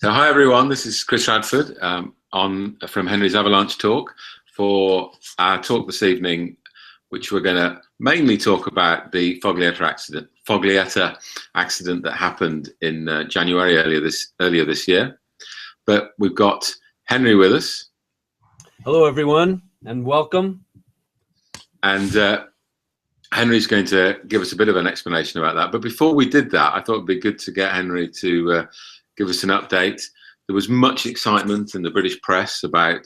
So hi everyone, this is Chris Radford from Henry's Avalanche talk for our talk this evening, which we're going to mainly talk about the Foglietta accident that happened in January earlier this year. But we've got Henry with us. Hello everyone, and welcome. And Henry's going to give us a bit of an explanation about that. But before we did that, I thought it'd be good to get Henry to give us an update. There was much excitement in the British press about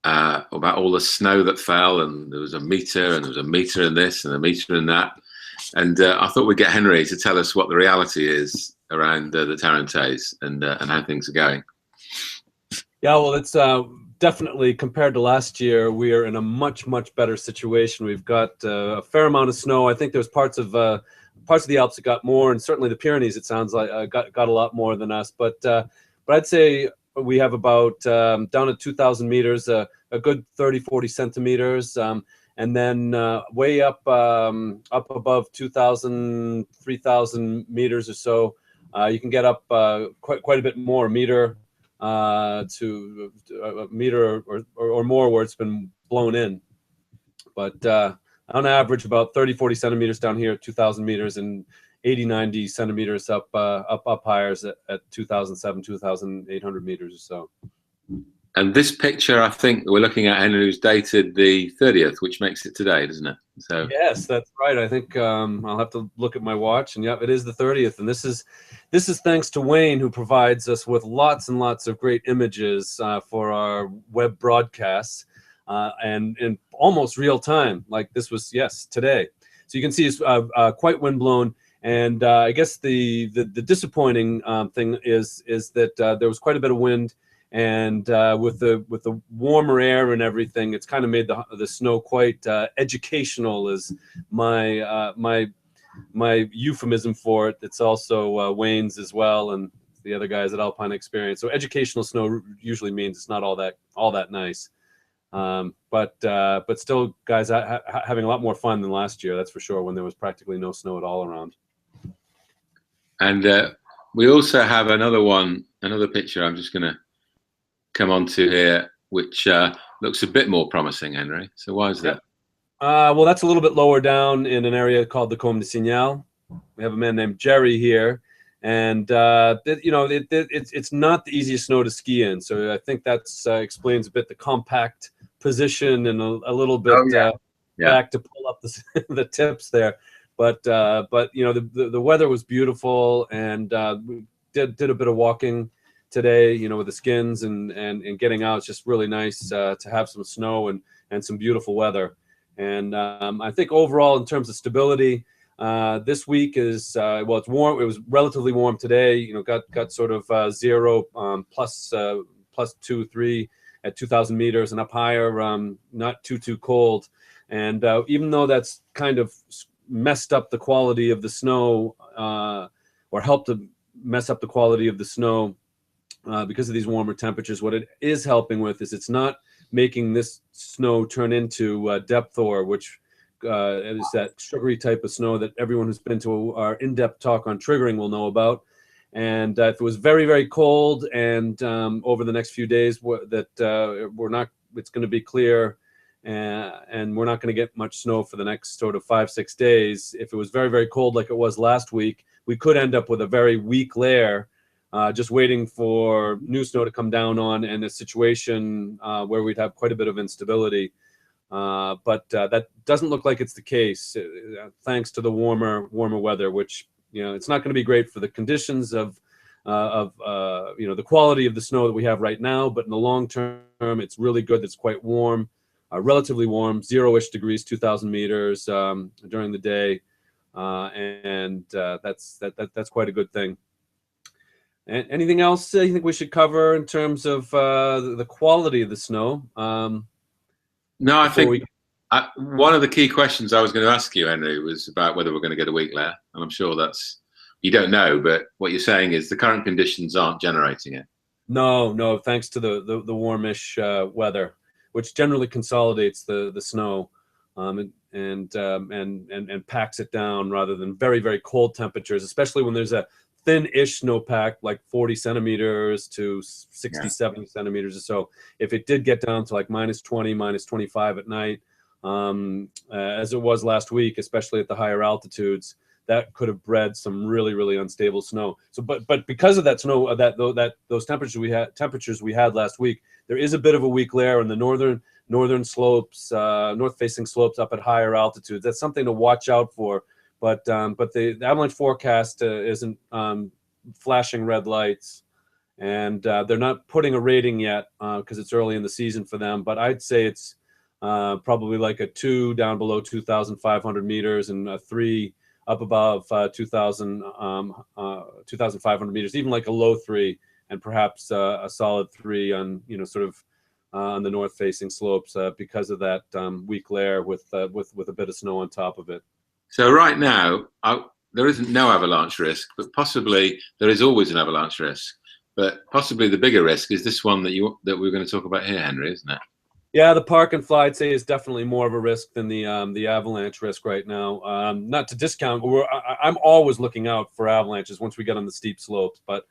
about all the snow that fell, and there was a meter, and there was a meter in this, and a meter in that. And I thought we'd get Henry to tell us what the reality is around the Tarentaise and how things are going. Yeah, well, it's definitely, compared to last year, we are in a much better situation. We've got a fair amount of snow. I think there's parts of the Alps that got more, and certainly the Pyrenees, it sounds like, got a lot more than us. But I'd say we have about down at 2,000 meters, a good 30-40 centimeters, and then way up above 2,000, 3,000 meters or so, you can get up quite a bit more, a meter to a meter or more, where it's been blown in. But on average, about 30-40 centimeters down here at 2,000 meters, and 80-90 centimeters up higher at 2,007, 2,800 meters or so. And this picture, I think we're looking at, Henry, is dated the 30th, which makes it today, doesn't it? So yes, that's right. I think I'll have to look at my watch, and yeah, it is the 30th. And this is thanks to Wayne, who provides us with lots and lots of great images for our web broadcasts, and in almost real time. Like this was, yes, today. So you can see it's quite windblown. And I guess the disappointing thing is that there was quite a bit of wind. And with the warmer air and everything, it's kind of made the snow quite educational, is my euphemism for it. It's also Wayne's as well, and the other guys at Alpine Experience. So educational snow usually means it's not all that nice, but still, guys, having a lot more fun than last year. That's for sure, when there was practically no snow at all around. And we also have another picture. I'm just going to come on to here, which looks a bit more promising, Henry. So why is that? Well, that's a little bit lower down in an area called the Combe de Signal. We have a man named Jerry here, and it's not the easiest snow to ski in. So I think that explains a bit the compact position, and a little bit back to pull up the tips there. But the weather was beautiful, and we did a bit of walking today, with the skins and getting out. It's just really nice to have some snow and some beautiful weather. And I think overall, in terms of stability, this week is well, it's warm. It was relatively warm today. Got sort of 0 plus 2, 3 at 2,000 meters, and up higher, not too cold. And even though that's kind of messed up the quality of the snow, or helped to mess up the quality of the snow, because of these warmer temperatures, what it is helping with is it's not making this snow turn into depth ore, which is that sugary type of snow that everyone who's been to our in-depth talk on triggering will know about. And if it was very cold, and over the next few days it's going to be clear, and we're not going to get much snow for the next sort of 5-6 days. If it was very cold like it was last week, we could end up with a very weak layer, just waiting for new snow to come down on, and a situation where we'd have quite a bit of instability. But that doesn't look like it's the case, thanks to the warmer weather, which, it's not going to be great for the conditions of the quality of the snow that we have right now. But in the long term, it's really good. It's quite warm, relatively warm, 0-ish degrees, 2,000 meters during the day, and that's quite a good thing. And anything else you think we should cover in terms of the quality of the snow? No, I think one of the key questions I was going to ask you, Henry, was about whether we're going to get a weak layer. And I'm sure you don't know, but what you're saying is the current conditions aren't generating it. No, thanks to the warmish weather, which generally consolidates the snow, and packs it down, rather than very cold temperatures, especially when there's a thin-ish snowpack, like 40 centimeters to 60, 70 centimeters or so. If it did get down to like -20, -25 at night, as it was last week, especially at the higher altitudes, that could have bred some really, really unstable snow. So, but because of that snow, those temperatures we had last week, there is a bit of a weak layer in the northern slopes, north-facing slopes up at higher altitudes. That's something to watch out for. But the avalanche forecast isn't flashing red lights, and they're not putting a rating yet because it's early in the season for them. But I'd say it's probably like a 2 down below 2,500 meters and a 3 up above 2,500 meters, even like a low 3, and perhaps a solid 3 on, you know, sort of on the north-facing slopes because of that weak layer with a bit of snow on top of it. So right now, there isn't no avalanche risk, but possibly there is always an avalanche risk. But possibly the bigger risk is this one that we're going to talk about here, Henry, isn't it? Yeah, the park and fly, I'd say, is definitely more of a risk than the avalanche risk right now. Not to discount, I'm always looking out for avalanches once we get on the steep slopes, but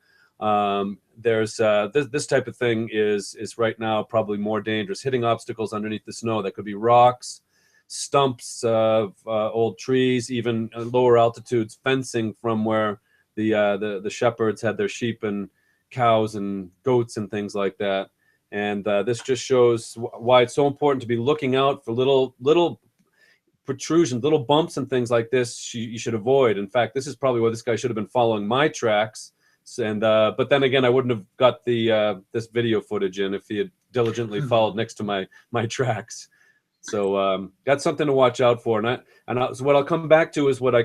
there's this type of thing is right now probably more dangerous. Hitting obstacles underneath the snow, that could be rocks, stumps of old trees, even lower altitudes, fencing from where the shepherds had their sheep and cows and goats and things like that. And this just shows why it's so important to be looking out for little protrusions, little bumps and things like this you should avoid. In fact, this is probably why this guy should have been following my tracks. And but then again, I wouldn't have got the this video footage in if he had diligently followed next to my tracks. So that's something to watch out for. So what I'll come back to is what I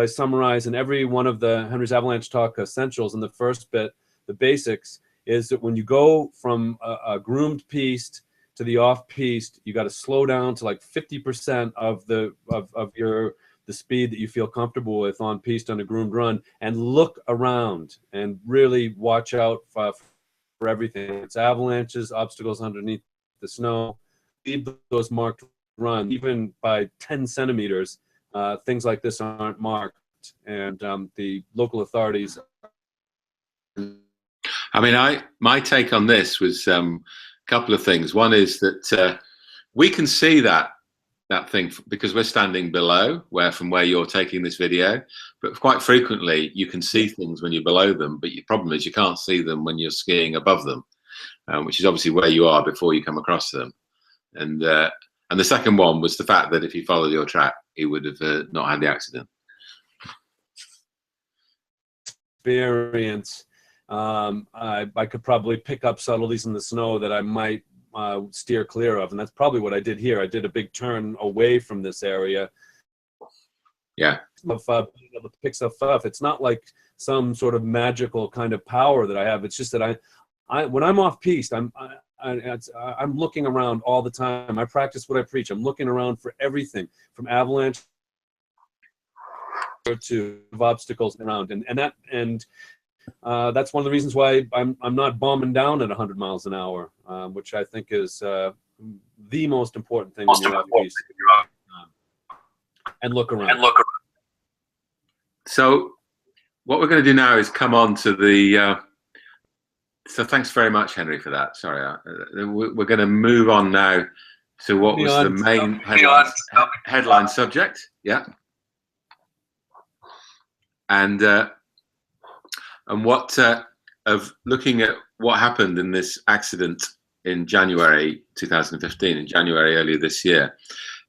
summarize in every one of the Henry's Avalanche Talk essentials in the first bit, the basics. Is that when you go from a groomed piste to the off-piste, you got to slow down to like 50% of the speed that you feel comfortable with on piste on a groomed run, and look around and really watch out for everything. It's avalanches, obstacles underneath the snow. Leave those marked runs, even by 10 centimeters. Things like this aren't marked, and the local authorities. I mean, my take on this was a couple of things. One is that we can see that thing because we're standing below from where you're taking this video, but quite frequently you can see things when you're below them, but your problem is you can't see them when you're skiing above them, which is obviously where you are before you come across them. And the second one was the fact that if he followed your track, he would have not had the accident. Experience. I could probably pick up subtleties in the snow that I might steer clear of, and that's probably what I did here. I did a big turn away from this area. Yeah. Of being able to pick stuff up. It's not like some sort of magical kind of power that I have. It's just that I when I'm off piste, I'm looking around all the time. I practice what I preach. I'm looking around for everything from avalanche to obstacles around, and that's one of the reasons why I'm not bombing down at 100 miles an hour, which I think is the most important thing when you're off piste. And look around. So what we're going to do now is come on to the. So thanks very much, Henry, for that. Sorry, we're going to move on now to what was the main headline subject. Yeah. And what of looking at what happened in this accident in January 2015, in January earlier this year.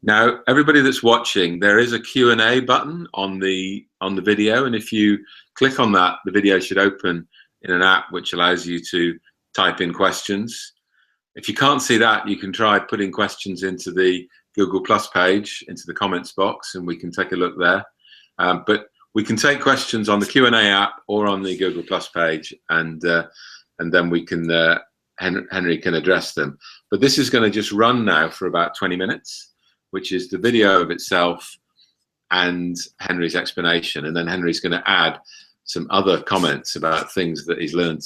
Now, everybody that's watching, there is a Q&A button on the video, and if you click on that, the video should open in an app which allows you to type in questions. If you can't see that, you can try putting questions into the Google Plus page, into the comments box, and we can take a look there. But we can take questions on the Q&A app or on the Google Plus page, and then we can Henry can address them. But this is going to just run now for about 20 minutes, which is the video of itself and Henry's explanation, and then Henry's going to add some other comments about things that he's learned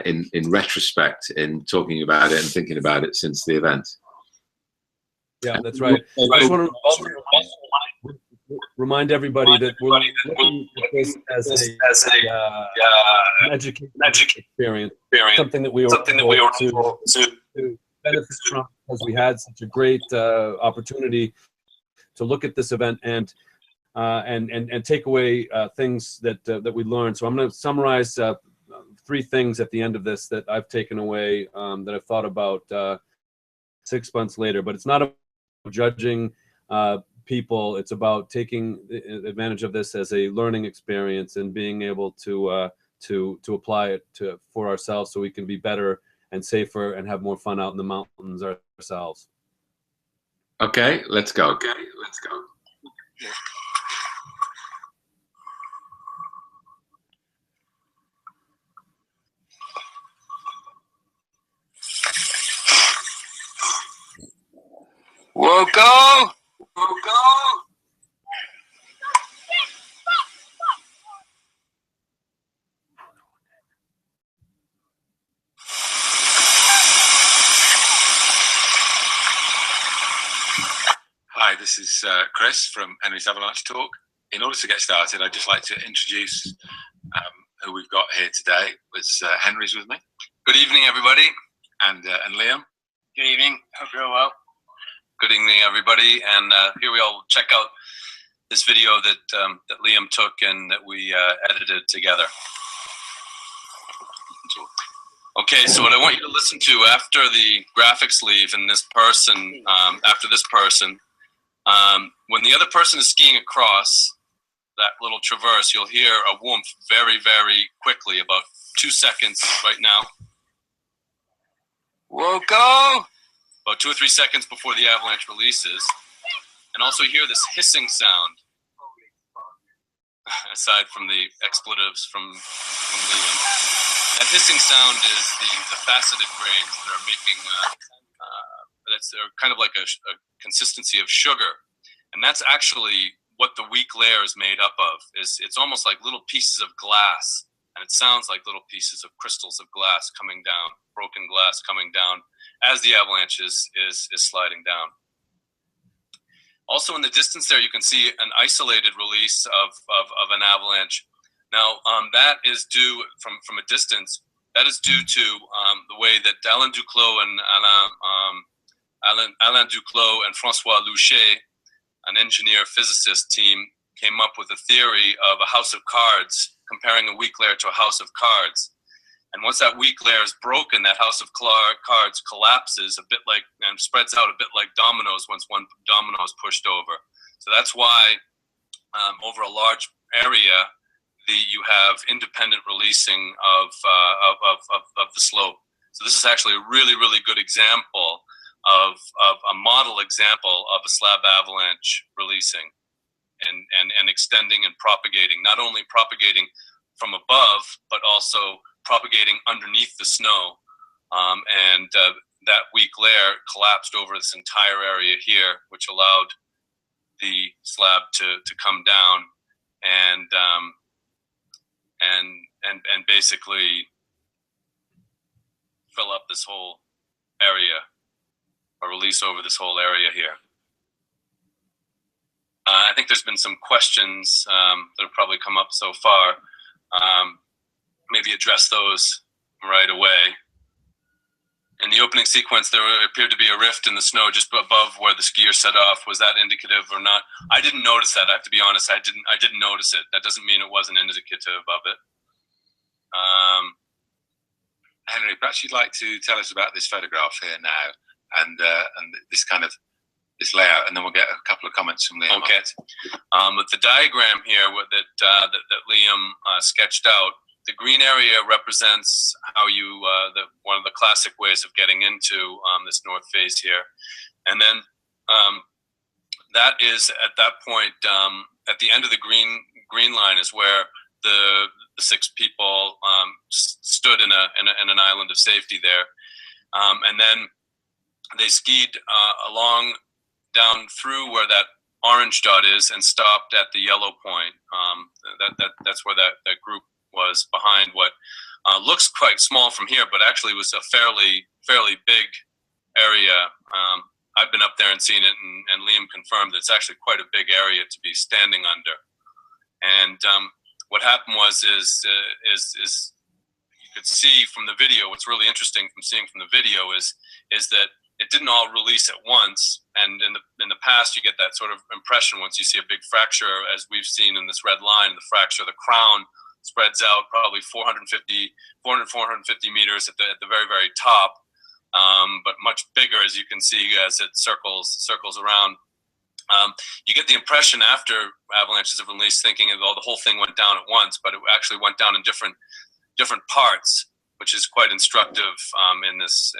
in retrospect in talking about it and thinking about it since the event. Yeah, that's right. remind everybody that we're looking at this as an education experience, something that we were able to benefit from, because we had such a great opportunity to look at this event and take away things that we learned. So I'm going to summarize 3 things at the end of this that I've taken away, that I've thought about 6 months later. But it's not about judging people. It's about taking advantage of this as a learning experience and being able to apply it for ourselves, so we can be better and safer and have more fun out in the mountains ourselves. Okay, let's go. We'll go. Hi, this is Chris from Henry's Avalanche Talk. In order to get started, I'd just like to introduce who we've got here today. Henry's with me. Good evening, everybody. And Liam. Good evening. Hope you're well. Good evening, everybody. And here we all check out this video that Liam took and that we edited together. Okay, so what I want you to listen to after the graphics leave and this person, after this person, when the other person is skiing across that little traverse, you'll hear a whoomp very, very quickly, about 2 seconds right now. We'll go! About 2 or 3 seconds before the avalanche releases. And also hear this hissing sound, aside from the expletives from Liam. That hissing sound is the faceted grains that are making, they're kind of like a consistency of sugar. And that's actually what the weak layer is made up of. It's almost like little pieces of glass. And it sounds like little pieces of crystals of glass coming down, broken glass coming down as the avalanche is sliding down. Also in the distance there, you can see an isolated release of an avalanche. Now, that is due, from a distance, that is due to the way that Alain Duclos and Francois Louchet, an engineer physicist team, came up with a theory of a house of cards, comparing a weak layer to a house of cards. And once that weak layer is broken, that house of cards collapses a bit like, and spreads out a bit like dominoes once one domino is pushed over. So that's why over a large area, you have independent releasing of the slope. So this is actually a really, really good example of a model example of a slab avalanche releasing and extending and propagating, not only propagating from above, but also propagating underneath the snow. That weak layer collapsed over this entire area here, which allowed the slab to come down and basically fill up this whole area, or release over this whole area here. I think there's been some questions that have probably come up so far. Maybe address those right away. In the opening sequence, there appeared to be a rift in the snow just above where the skier set off. Was that indicative or not? I didn't notice that. I have to be honest. I didn't notice it. That doesn't mean it wasn't indicative of it. Henry, perhaps you'd like to tell us about this photograph here now, and this kind of this layout, and then we'll get a couple of comments from Liam. Okay. With the diagram here that Liam sketched out, the green area represents how you one of the classic ways of getting into this north face here, and then that is at that point at the end of the green line is where the 6 people stood in an island of safety there, and then they skied along down through where that orange dot is and stopped at the yellow point. That's where that group was behind what looks quite small from here, but actually was a fairly big area. I've been up there and seen it, and Liam confirmed that it's actually quite a big area to be standing under. And what happened was you could see from the video. What's really interesting from seeing from the video is that it didn't all release at once. And in the past, you get that sort of impression once you see a big fracture, as we've seen in this red line. The fracture, the crown spreads out probably 450 meters at the very, very top, but much bigger, as you can see, as it circles around. You get the impression after avalanches have released, thinking that the whole thing went down at once, but it actually went down in different parts, which is quite instructive in this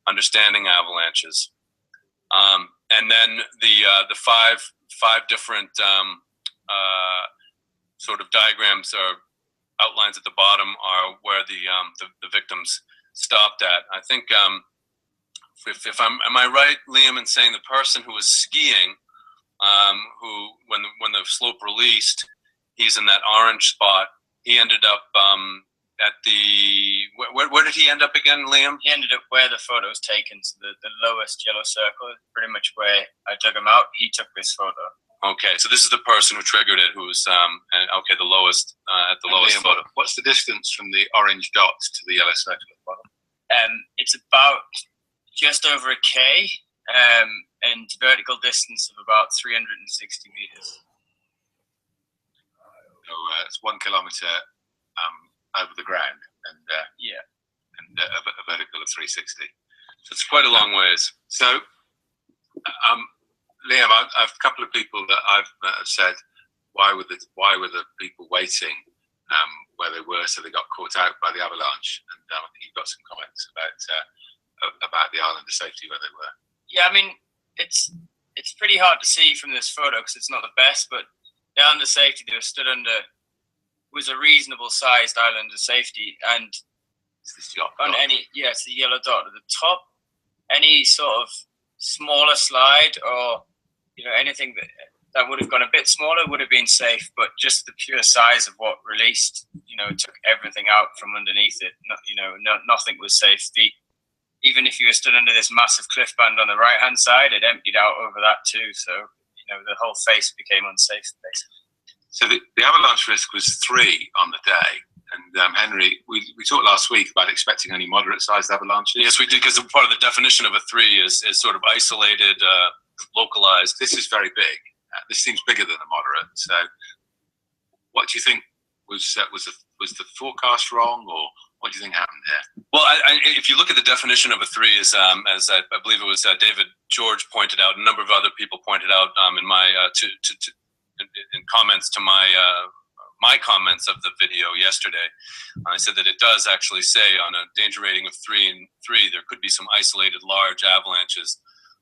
understanding avalanches. And then the five different sort of diagrams or outlines at the bottom are where the victims stopped at. I think if am I right, Liam, in saying the person who was skiing, who when the slope released, he's in that orange spot. He ended up at the where did he end up again, Liam? He ended up where the photo was taken, so the lowest yellow circle, pretty much where I dug him out. He took this photo. Okay, so this is the person who triggered it, who's okay, the lowest at the lowest Liam, photo. what's the distance from the orange dot to the yellow circle at the bottom? It's about just over a K, and vertical distance of about 360 meters. So it's 1 kilometer over the ground, and a vertical of 360. So it's quite a long ways. So, Liam, I've a couple of people that I've said, why were the people waiting where they were, so they got caught out by the avalanche? And I think you've got some comments about the island of safety where they were. Yeah, I mean, it's pretty hard to see from this photo because it's not the best, but the island of safety they were stood under was a reasonable sized island of safety, and It's this dot. it's the yellow dot at the top. Any sort of smaller slide or anything that would have gone a bit smaller would have been safe, but just the pure size of what released, took everything out from underneath it. Nothing was safe. Even if you were stood under this massive cliff band on the right hand side, it emptied out over that too. So the whole face became unsafe basically. So the avalanche risk was 3 on the day. And Henry, we talked last week about expecting only moderate-sized avalanches. Yes, we did, because part of the definition of a 3 is sort of isolated, localized. This is very big. This seems bigger than a moderate. So, what do you think was the forecast wrong, or what do you think happened here? Well, if you look at the definition of a 3, as I believe it was David George pointed out, a number of other people pointed out in my in comments to my comments of the video yesterday. I said that it does actually say on a danger rating of 3 and 3 there could be some isolated large avalanches,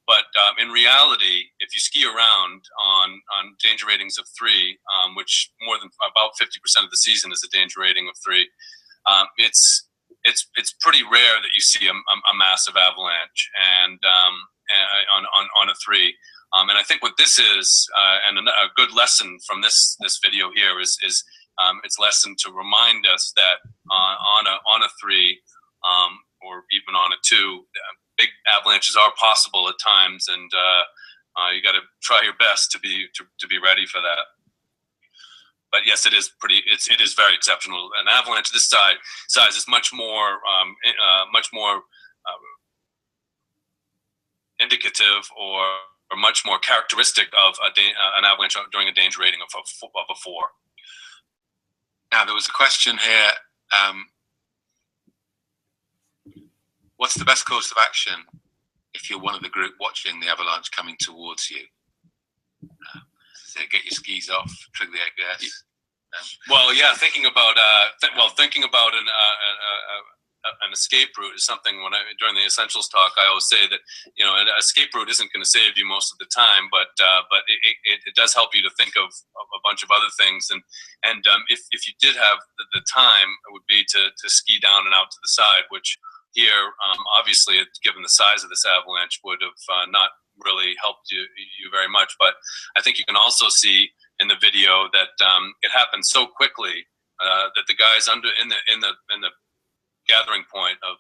but in reality, if you ski around on danger ratings of 3, which more than about 50% of the season is a danger rating of 3, it's pretty rare that you see a massive avalanche and on a 3. And I think what this is, and a good lesson from this video here is it's lesson to remind us that on a 3 or even on a 2, big avalanches are possible at times, and you got to try your best to be ready for that. But yes, it is very exceptional. An avalanche this size is much more indicative or much more characteristic of an avalanche during a danger rating of a 4. Now, there was a question here. What's the best course of action if you're one of the group watching the avalanche coming towards you? So get your skis off, trigger the ABS. Well, yeah, thinking about an escape route is something during the essentials talk I always say that an escape route isn't going to save you most of the time, but it does help you to think of a bunch of other things, and if you did have the time, it would be to ski down and out to the side, which here obviously given the size of this avalanche would have not really helped you very much. But I think you can also see in the video that it happened so quickly that the guys in the gathering point of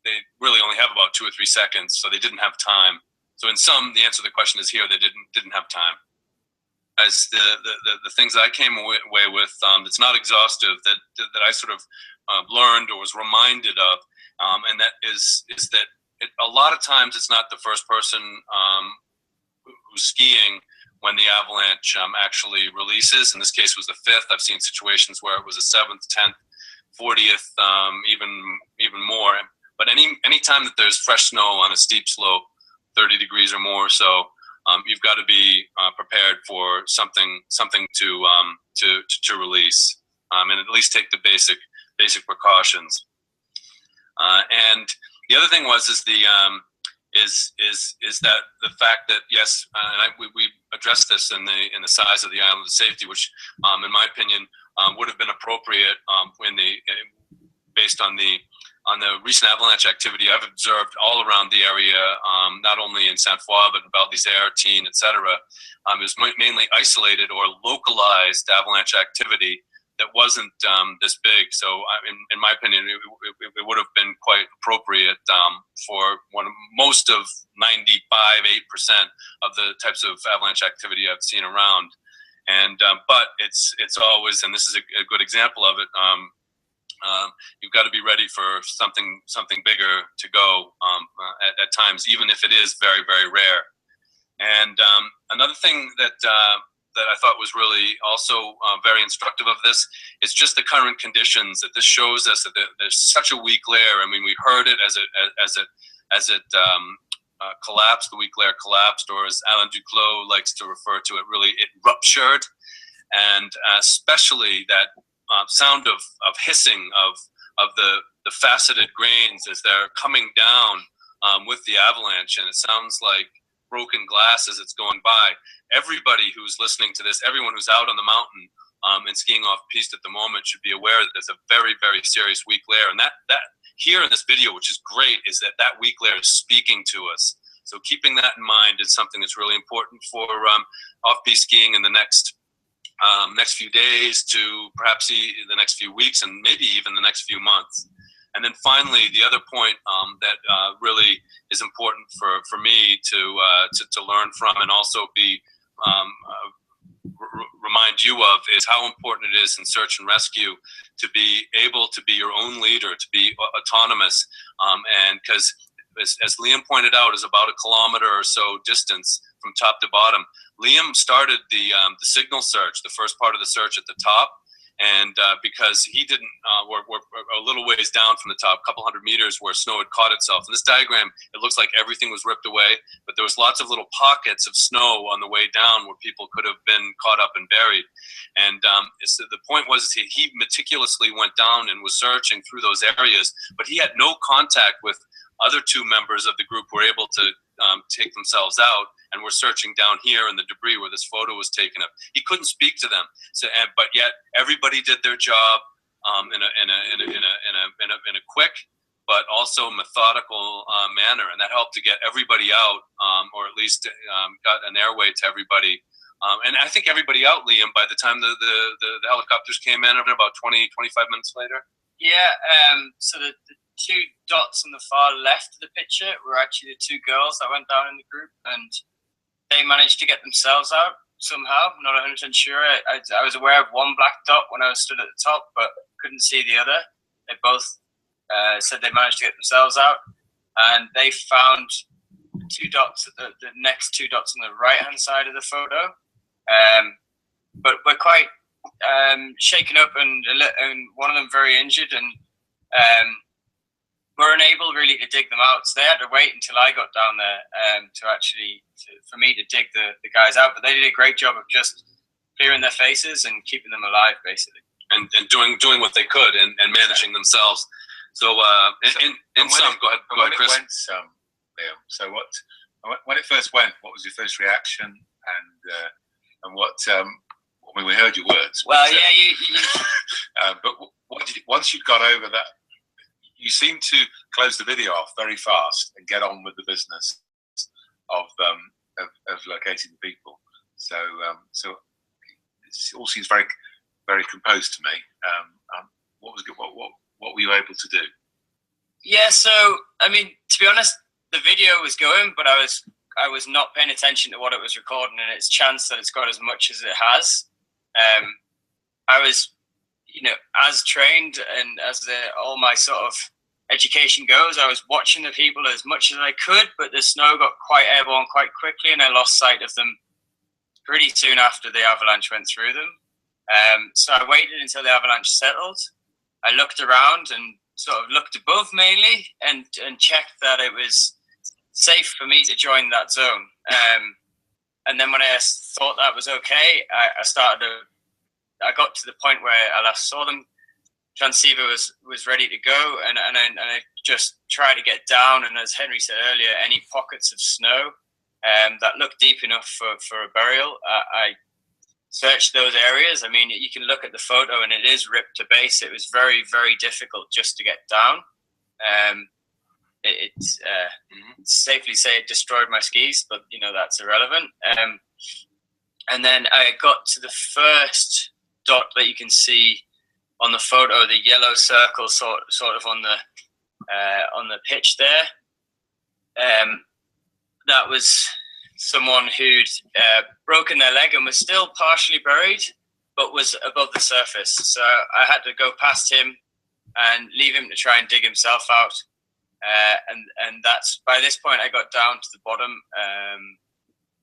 they really only have about 2 or 3 seconds, so they didn't have time. So in sum, the answer to the question is here, they didn't have time. As the things that I came away with, it's not exhaustive, that I sort of learned or was reminded of, and that is that a lot of times it's not the first person who's skiing when the avalanche actually releases. In this case, it was the 5th. I've seen situations where it was the 7th, 10th, 40th, even more. But any time that there's fresh snow on a steep slope, 30 degrees or more, so you've got to be prepared for something to release, and at least take the basic precautions. And the other thing is that the fact that, yes, we addressed this in the size of the island of safety, which in my opinion would have been appropriate based on the recent avalanche activity I've observed all around the area, not only in Sainte Foy, but Val d'Isère, Tignes, etc. It was mainly isolated or localized avalanche activity that wasn't this big. So in my opinion, it would have been quite appropriate for most of 95–8% of the types of avalanche activity I've seen around. And but it's always, and this is a good example of it, you've got to be ready for something bigger to go at times, even if it is very, very rare. And another thing that I thought was really also very instructive of this is just the current conditions. That this shows us that there's such a weak layer. I mean, we heard it as it collapsed. The weak layer collapsed, or as Alain Duclos likes to refer to it, really it ruptured, and especially that sound of hissing of the faceted grains as they're coming down with the avalanche, and it sounds like broken glass as it's going by. Everybody who's listening to this, everyone who's out on the mountain and skiing off piste at the moment, should be aware that there's a very, very serious weak layer. And that here in this video, which is great, is that weak layer is speaking to us. So keeping that in mind is something that's really important for off-piste skiing in the next few days to perhaps the next few weeks, and maybe even the next few months. And then finally, the other point that really is important for me to learn from, and also be remind you of, is how important it is in search and rescue to be able to be your own leader, to be autonomous, and because as Liam pointed out, is about 1 kilometer or so distance from top to bottom. Liam started the signal search, the first part of the search at the top, and because he didn't, we're a little ways down from the top, a couple hundred meters, where snow had caught itself. In this diagram, it looks like everything was ripped away, but there was lots of little pockets of snow on the way down where people could have been caught up and buried. And so the point was, he meticulously went down and was searching through those areas, but he had no contact with other 2 members of the group who were able to take themselves out, and were searching down here in the debris where this photo was taken of. He couldn't speak to them, so but yet everybody did their job in a quick but also methodical manner, and that helped to get everybody out, or at least got an airway to everybody. And I think everybody out, Liam, by the time the helicopters came in, about 20–25 minutes later. Yeah. So the 2 dots on the far left of the picture were actually the 2 girls that went down in the group, and they managed to get themselves out somehow. I'm not 100% sure. I was aware of one black dot when I was stood at the top, but couldn't see the other. They both said they managed to get themselves out, and they found 2 dots at the next 2 dots on the right-hand side of the photo. But we're quite shaken up, and one of them very injured, and were unable really to dig them out. So they had to wait until I got down there for me to dig the guys out. But they did a great job of just clearing their faces and keeping them alive, basically. And doing what they could and managing themselves. So in sum, go ahead, Chris. So when it first went, what was your first reaction? And what? I mean, we heard your words. Well, yeah, but once you'd got over that, you seemed to close the video off very fast and get on with the business of locating the people. So it all seems very, very composed to me. What was good? What were you able to do? Yeah, so I mean, to be honest, the video was going, but I was not paying attention to what it was recording, and it's chance that it's got as much as it has. I was, you know, as trained and as all my sort of education goes, I was watching the people as much as I could, but the snow got quite airborne quite quickly, and I lost sight of them pretty soon after the avalanche went through them. So I waited until the avalanche settled. I looked around and sort of looked above mainly, and checked that it was safe for me to join that zone. And then when I thought that was okay, I got to the point where I last saw them. Transceiver was ready to go, and I just tried to get down. And as Henry said earlier, any pockets of snow that looked deep enough for a burial, I searched those areas. I mean, you can look at the photo, and it is ripped to base. It was very, very difficult just to get down. It's safely say it destroyed my skis, but you know that's irrelevant. And then I got to the first dot that you can see on the photo, the yellow circle sort of on the pitch there. That was someone who'd broken their leg and was still partially buried, but was above the surface. So I had to go past him and leave him to try and dig himself out. And that's, by this point, I got down to the bottom,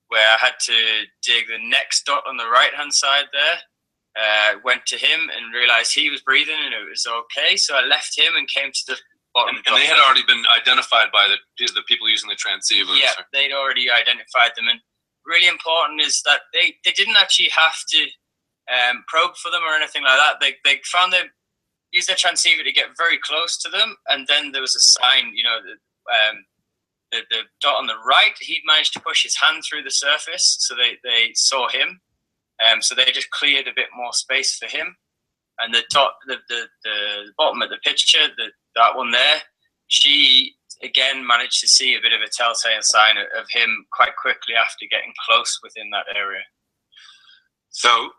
where I had to dig the next dot on the right-hand side there. Went to him and realized he was breathing and it was okay. So I left him and came to the bottom. And they had already been identified by the people using the transceivers. Yeah, they'd already identified them. And really important is that they didn't actually have to probe for them or anything like that. They found them, used their transceiver to get very close to them, and then there was a sign, you know, the dot on the right, he'd managed to push his hand through the surface, so they saw him. So they just cleared a bit more space for him. And the bottom of the picture, that one there, she again managed to see a bit of a telltale sign of him quite quickly after getting close within that area. So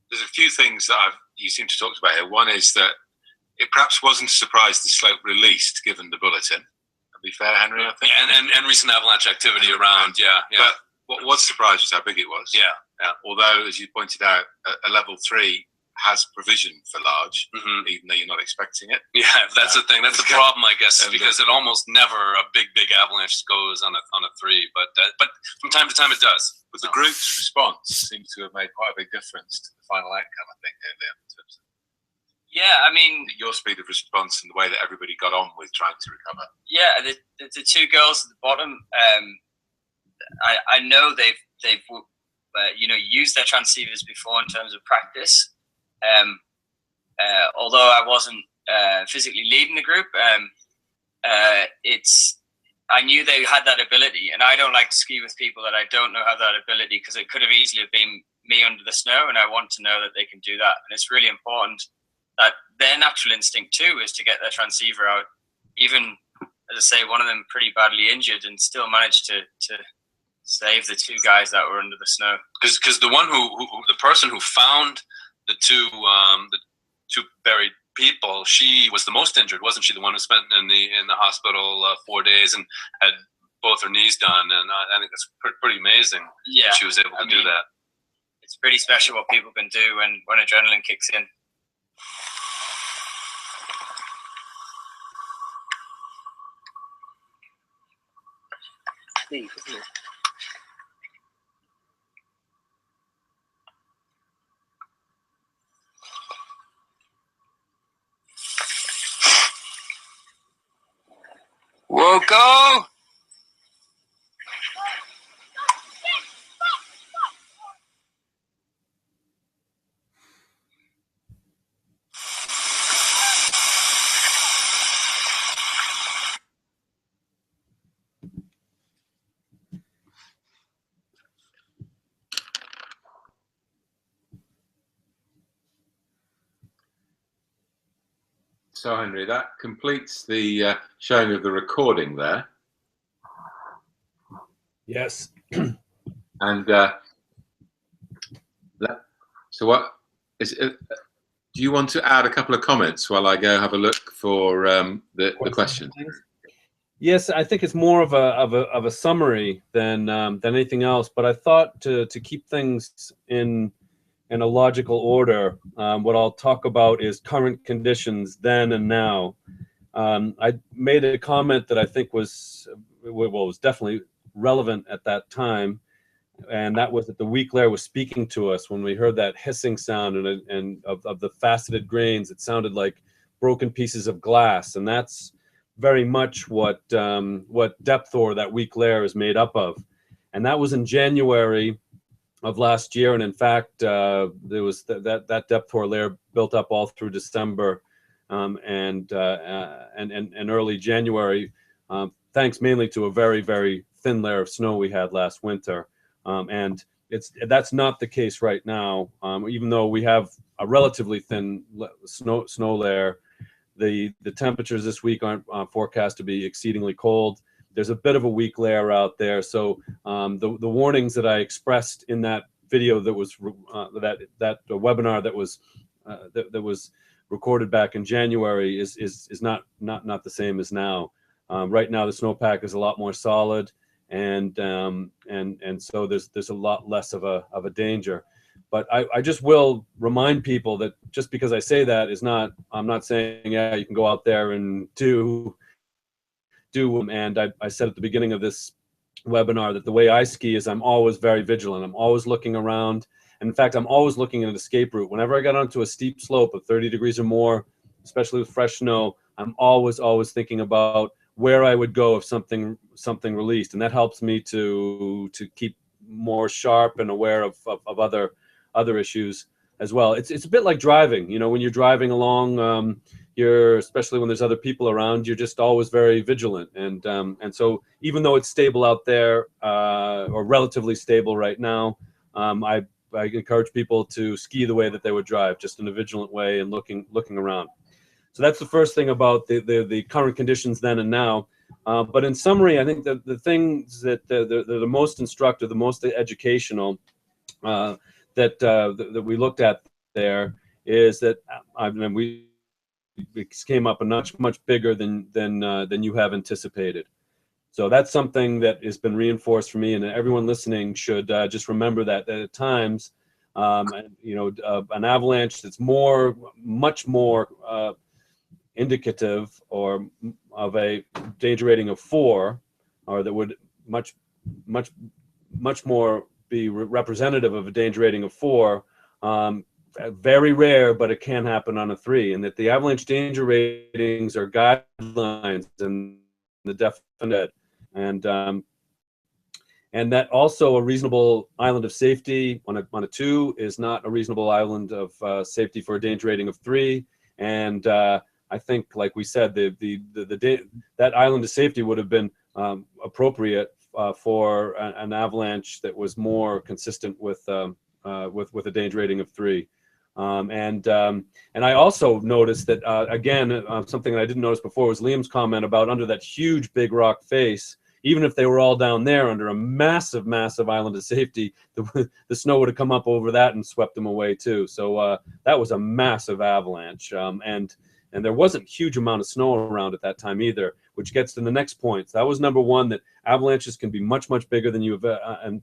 there's a few things that you seem to talk about here. One is that it perhaps wasn't a surprise the slope released given the bulletin. That'd be fair, Henry, I think. Yeah, and recent avalanche activity around, yeah. But what surprised was how big it was. Yeah. Although, as you pointed out, a level 3 has provision for large, even though you're not expecting it. Yeah, that's the thing. That's the problem, I guess, because it almost never a big avalanche goes on a 3, but from time to time it does. But the group's response seems to have made quite a big difference to the final outcome, I think, earlier. In terms of I mean, your speed of response and the way that everybody got on with trying to recover. Yeah, the two girls at the bottom, I know they've used their transceivers before in terms of practice. Although I wasn't physically leading the group, I knew they had that ability, and I don't like to ski with people that I don't know have that ability, because it could have easily been me under the snow, and I want to know that they can do that. And it's really important that their natural instinct too is to get their transceiver out. Even, as I say, one of them pretty badly injured and still managed to save the two guys that were under the snow. Because the person who found the two buried people, she was the most injured, wasn't she? The one who spent in the hospital 4 days and had both her knees done, and I think that's pretty amazing. Yeah, that she was able to do that. It's pretty special what people can do when adrenaline kicks in. Whoa, go! So, Henry, that completes the showing of the recording there. Yes. And so what is it? Do you want to add a couple of comments while I go have a look for the question? Yes, I think it's more of a summary than anything else. But I thought to keep things in a logical order, what I'll talk about is current conditions then and now. I made a comment that I think was definitely relevant at that time, and that was that the weak layer was speaking to us when we heard that hissing sound and of the faceted grains. It sounded like broken pieces of glass, and that's very much what depth ore, that weak layer, is made up of. And that was in January of last year, and in fact, there was that depth ore layer built up all through December and early January, thanks mainly to a very, very thin layer of snow we had last winter. And that's not the case right now. Even though we have a relatively thin snow layer, the temperatures this week aren't forecast to be exceedingly cold. There's a bit of a weak layer out there. So the warnings that I expressed in that video that was that webinar that was recorded back in January is not the same as now. Right now the snowpack is a lot more solid, and so there's a lot less of a danger. But I just will remind people that just because I say that I'm not saying, yeah, you can go out there and do them. And I said at the beginning of this webinar that the way I ski is I'm always very vigilant. I'm always looking around. And in fact, I'm always looking at an escape route. Whenever I got onto a steep slope of 30 degrees or more, especially with fresh snow, I'm always thinking about where I would go if something released. And that helps me to keep more sharp and aware of other issues as well. It's a bit like driving. You know, when you're driving along, especially when there's other people around, you're just always very vigilant. And so even though it's stable out there, or relatively stable right now, I encourage people to ski the way that they would drive, just in a vigilant way and looking around. So that's the first thing about the current conditions then and now. But in summary, I think the things that the most instructive, the most educational, that we looked at there is that we came up a much bigger than you have anticipated. So that's something that has been reinforced for me, and everyone listening should just remember that at times, an avalanche that's much more indicative or of a danger rating of 4, or that would much more be representative of a danger rating of 4, very rare, but it can happen on a 3, and that the avalanche danger ratings are guidelines and the definite, and that also a reasonable island of safety on a 2 is not a reasonable island of safety for a danger rating of 3. And I think, like we said, that island of safety would have been appropriate for an avalanche that was more consistent with a danger rating of 3. And I also noticed that again, something that I didn't notice before was Liam's comment about under that huge big rock face. Even if they were all down there under a massive island of safety, the snow would have come up over that and swept them away too. So that was a massive avalanche, and there wasn't a huge amount of snow around at that time either, which gets to the next point. So that was number one, that avalanches can be much bigger than you've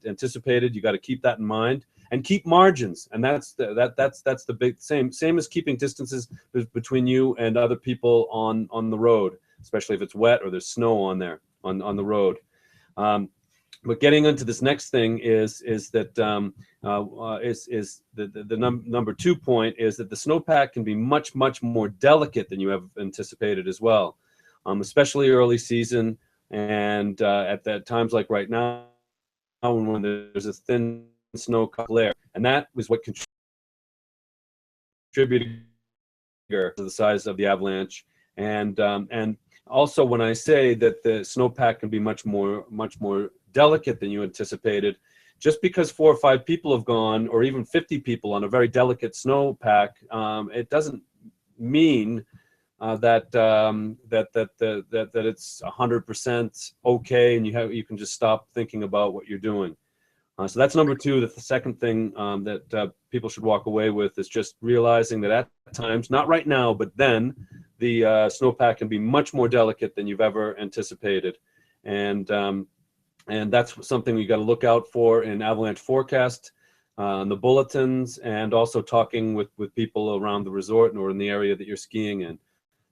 anticipated. You got to keep that in mind and keep margins, and that's the big same as keeping distances between you and other people on the road, especially if it's wet or there's snow on there on the road. But getting into this next thing is that number 2 point is that the snowpack can be much more delicate than you have anticipated as well, especially early season and at times like right now when there's a thin snow layer, and that was what contributed to the size of the avalanche. And also, when I say that the snowpack can be much more delicate than you anticipated, just because 4 or 5 people have gone, or even 50 people on a very delicate snowpack, it doesn't mean that it's 100% okay, and you can just stop thinking about what you're doing. So that's number 2. The second thing that people should walk away with is just realizing that at times, not right now, but then, the snowpack can be much more delicate than you've ever anticipated, and that's something you got to look out for in avalanche forecast, the bulletins, and also talking with people around the resort or in the area that you're skiing in.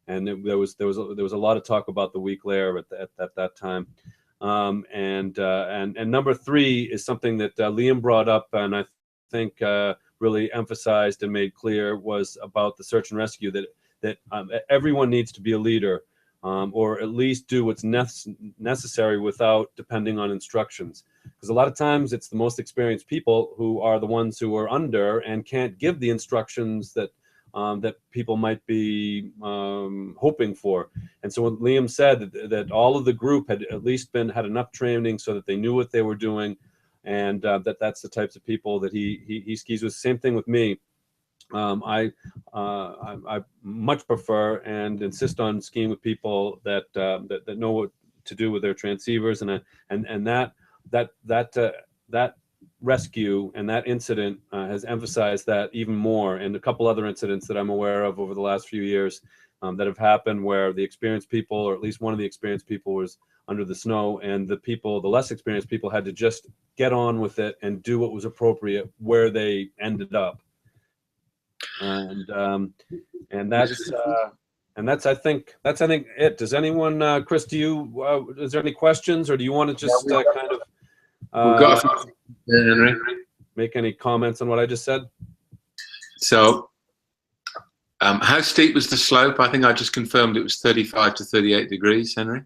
And there was a lot of talk about the weak layer at that time. And number 3 is something that Liam brought up, and I think really emphasized and made clear, was about the search and rescue, that everyone needs to be a leader, or at least do what's necessary without depending on instructions. Because a lot of times it's the most experienced people who are the ones who are under and can't give the instructions that people might be hoping for. And so when Liam said that all of the group had at least had enough training so that they knew what they were doing, and that's the types of people that he skis with. Same thing with me. I much prefer and insist on skiing with people that know what to do with their transceivers, and that rescue and that incident has emphasized that even more, and a couple other incidents that I'm aware of over the last few years that have happened where the experienced people, or at least one of the experienced people, was under the snow, and the less experienced people had to just get on with it and do what was appropriate where they ended up. And that's I think it. Does anyone, Chris, do you is there any questions, or do you want to just kind of we've got Henry, make any comments on what I just said? So how steep was the slope? I think I just confirmed it was 35 to 38 degrees, Henry,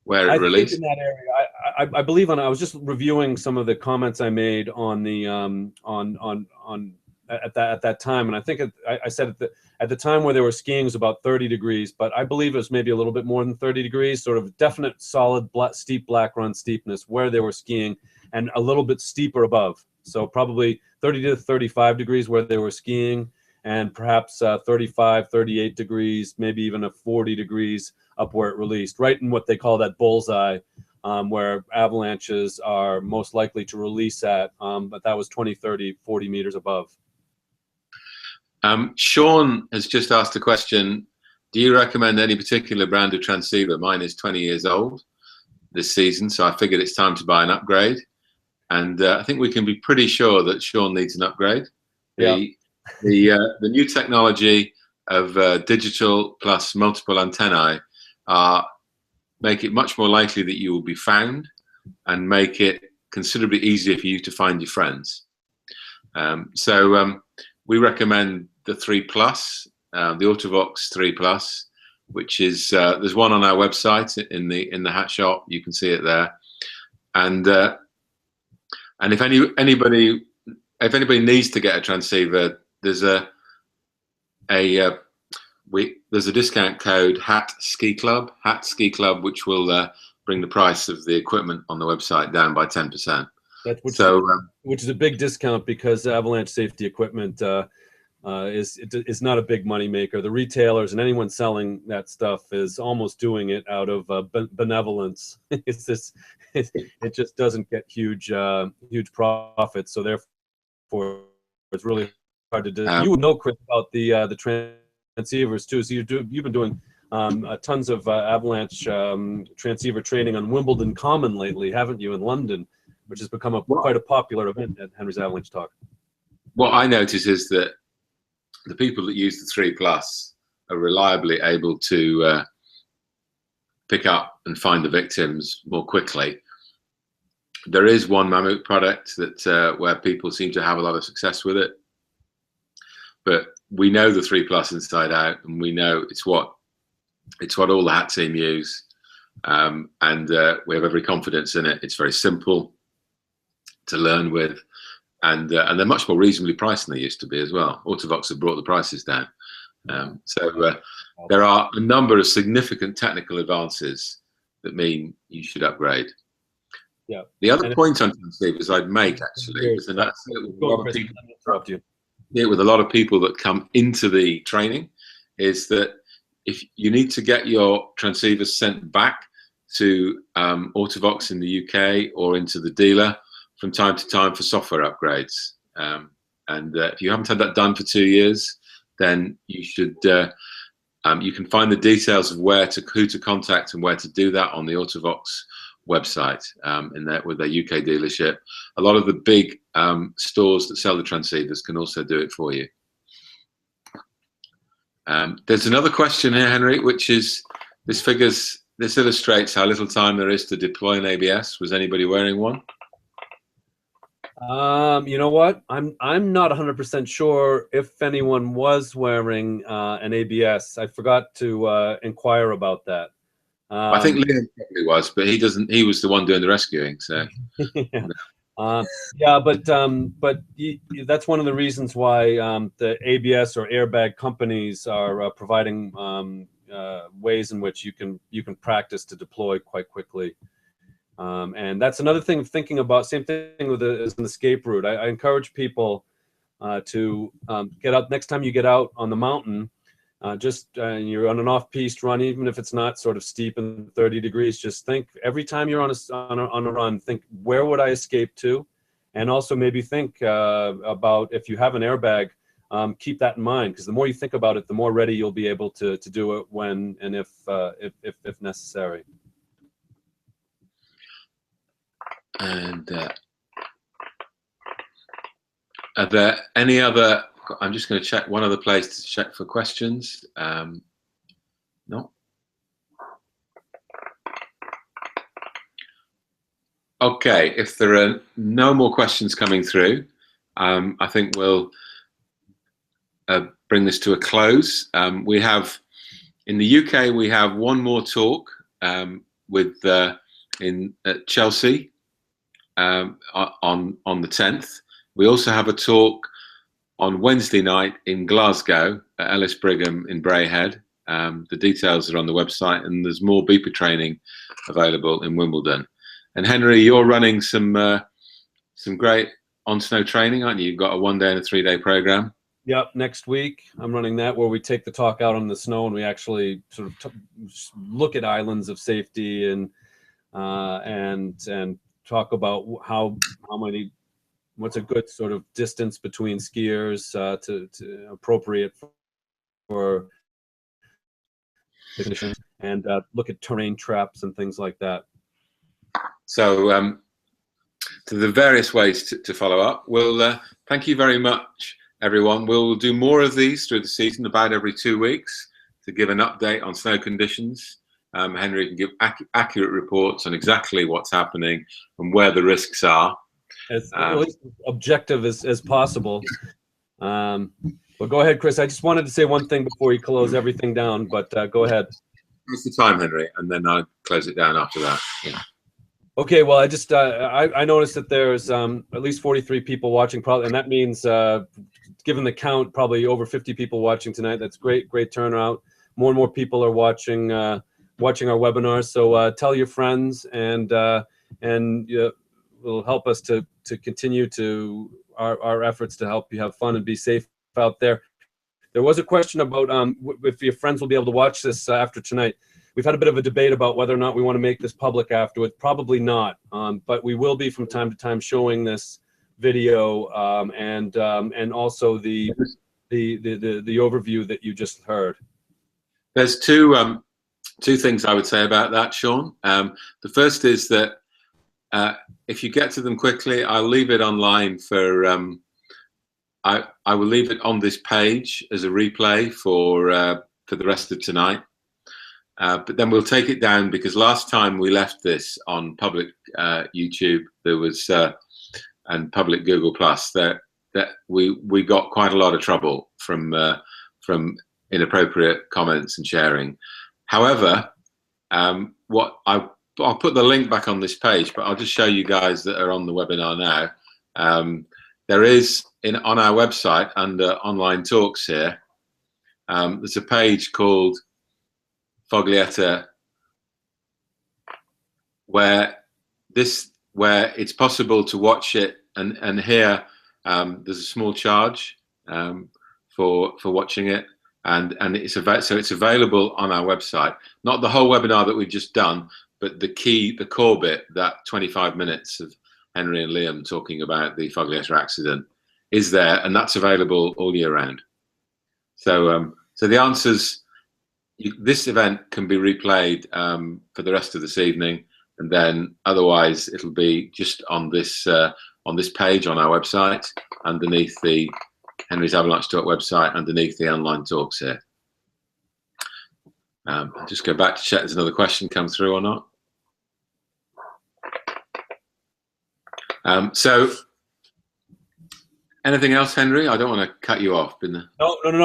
where it released. In that area, I believe I was just reviewing some of the comments I made on the at that time, and I think I said at the time where they were skiing was about 30 degrees, but I believe it was maybe a little bit more than 30 degrees, sort of definite solid steep black run steepness where they were skiing, and a little bit steeper above. So probably 30 to 35 degrees where they were skiing, and perhaps 35, 38 degrees, maybe even a 40 degrees up where it released, right in what they call that bullseye, where avalanches are most likely to release at, but that was 20, 30, 40 meters above. Sean has just asked a question. Do you recommend any particular brand of transceiver? Mine is 20 years old this season, so I figured it's time to buy an upgrade. And I think we can be pretty sure that Sean needs an upgrade. Yeah. The new technology of digital plus multiple antennae make it much more likely that you will be found, and make it considerably easier for you to find your friends. We recommend the 3 Plus, the Autovox 3 Plus, which is there's one on our website in the hat shop. You can see it there, and if anybody needs to get a transceiver, there's a discount code Hat Ski Club, which will bring the price of the equipment on the website down by 10%. Which is a big discount, because avalanche safety equipment is not a big money maker. The retailers and anyone selling that stuff is almost doing it out of benevolence. It just doesn't get huge profits. So therefore, it's really hard to do. You would know, Chris, about the transceivers too. So you've been doing tons of avalanche transceiver training on Wimbledon Common lately, haven't you, in London, which has become quite a popular event at Henry's Avalanche Talk. What I notice is that the people that use the 3 Plus are reliably able to pick up and find the victims more quickly. There is one Mammoth product that where people seem to have a lot of success with it, but we know the 3 Plus inside out, and we know it's what all the hat team use, and we have every confidence in it. It's very simple to learn with, and they're much more reasonably priced than they used to be as well. Autovox have brought the prices down, so there are a number of significant technical advances that mean you should upgrade. Yeah. The other point on transceivers I'd make, actually, is that with a lot of people that come into the training, is that if you need to get your transceivers sent back to Autovox in the UK or into the dealer from time to time for software upgrades, and if you haven't had that done for 2 years, then you should You can find the details of who to contact and where to do that on the Autovox website with their UK dealership. A lot of the big stores that sell the transceivers can also do it for you. There's another question here, Henry, which is this illustrates how little time there is to deploy an ABS. Was anybody wearing one? You know what? I'm not 100% sure if anyone was wearing an ABS. I forgot to inquire about that. I think Liam probably was, but he doesn't. He was the one doing the rescuing. So yeah. Yeah, but that's one of the reasons why the ABS or airbag companies are providing ways in which you can practice to deploy quite quickly. And that's another thing of thinking about. Same thing with as an escape route. I encourage people to get out next time you get out on the mountain. You're on an off-piste run, even if it's not sort of steep and 30 degrees. Just think every time you're on a run, think, where would I escape to, and also maybe think about, if you have an airbag, keep that in mind, because the more you think about it, the more ready you'll be able to do it when and if necessary. And are there any other? I'm just going to check one other place to check for questions. No. Okay, if there are no more questions coming through, I think we'll bring this to a close. We have, in the UK, we have one more talk at Chelsea on the 10th. We also have a talk on Wednesday night in Glasgow at Ellis Brigham in Braehead. The details are on the website, and there's more beeper training available in Wimbledon. And Henry, you're running some great on-snow training, aren't you? You've got a 1 day and a 3 day program. Yep, next week I'm running that, where we take the talk out on the snow and we actually sort of look at islands of safety and talk about what's a good sort of distance between skiers to appropriate for the conditions, and look at terrain traps and things like that. So to the various ways to follow up, we'll thank you very much, everyone. We'll do more of these through the season, about every 2 weeks, to give an update on snow conditions. Henry can give accurate reports on exactly what's happening and where the risks are. As objective as possible. But go ahead, Chris. I just wanted to say one thing before you close everything down, but go ahead. What's the time, Henry? And then I'll close it down after that. Yeah. Okay, well, I just I noticed that there's at least 43 people watching, probably, and that means, given the count, probably over 50 people watching tonight. That's great turnout. More and more people are watching watching our webinars. So tell your friends, and will help us to continue to our efforts to help you have fun and be safe out there. There was a question about if your friends will be able to watch this after tonight. We've had a bit of a debate about whether or not we want to make this public afterwards. Probably not, but we will be from time to time showing this video and also the overview that you just heard. There's two things I would say about that, Sean. The first is that if you get to them quickly, I'll leave it online for. I will leave it on this page as a replay for the rest of tonight. But then we'll take it down, because last time we left this on public YouTube, there was and public Google Plus, that we got quite a lot of trouble from inappropriate comments and sharing. However, I'll put the link back on this page, but I'll just show you guys that are on the webinar now. There is on our website under online talks here. There's a page called Foglietta, where it's possible to watch it and hear. There's a small charge for watching it, and it's available on our website. Not the whole webinar that we've just done, but the core bit, that 25 minutes of Henry and Liam talking about the Foglietta accident, is there, and that's available all year round. So the answers this event can be replayed for the rest of this evening, and then otherwise it'll be just on this page on our website, underneath the Henry's Avalanche Talk website, underneath the online talks here. I'll just go back to check there's another question come through or not. So anything else, Henry? I don't want to cut you off. No,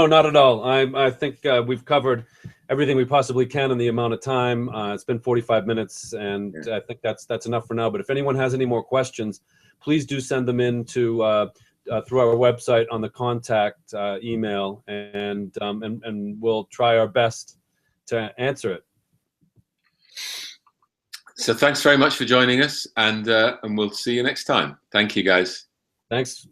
not at all. I think we've covered everything we possibly can in the amount of time. It's been 45 minutes, and I think that's enough for now. But if anyone has any more questions, please do send them in to through our website on the contact email, and we'll try our best to answer it. So thanks very much for joining us, and we'll see you next time. Thank you, guys. Thanks.